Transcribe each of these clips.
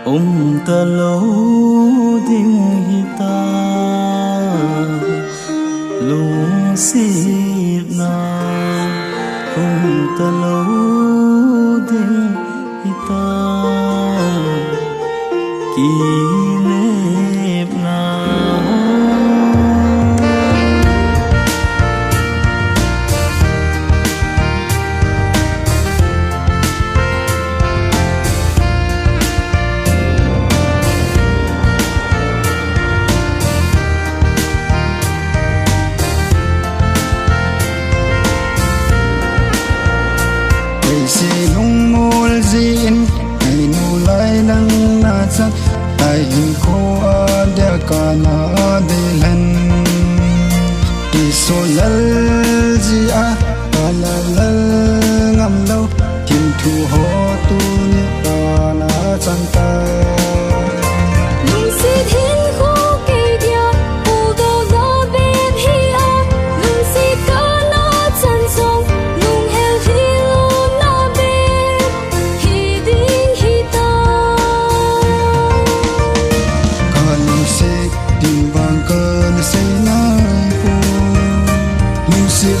ta lâu ding hita lung sip na ta lâu ding hita ki nep na ai in ko adia kana adilan iso lal ji a ala lal ngam lo tin thu ho tu ni kana chanta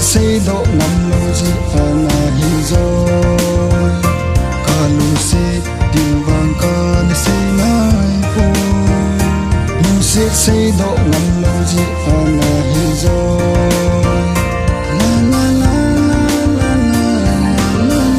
say độ năm lâu gì ana hi rồi kalu se din vang kan say nai pu nu se say độ năm lâu gì ana hi rồi la la la la la la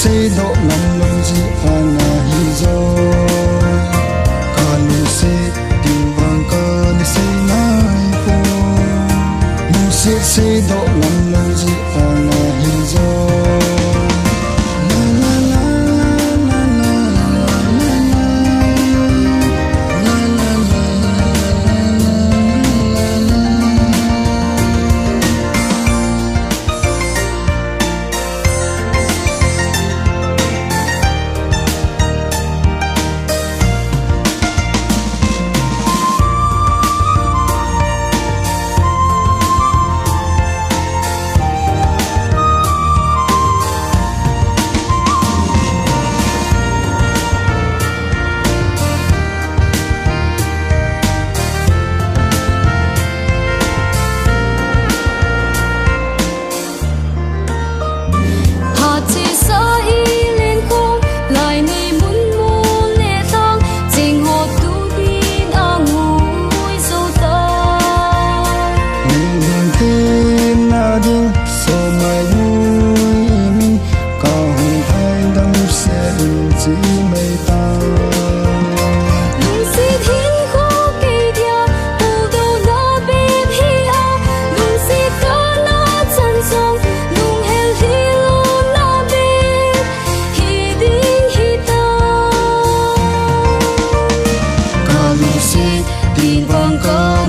say độ năm lâu gì ana hi rồi kalu se din vang kan say nai pu nu se say độ năm lâu gì ana hi rồi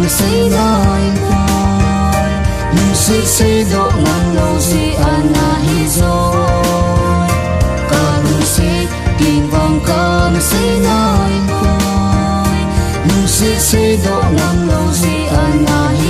say nai phai nu se độ năm lâu gì ana hi rồi kalu se din vang kan say nai phai nu se độ năm lâu gì ana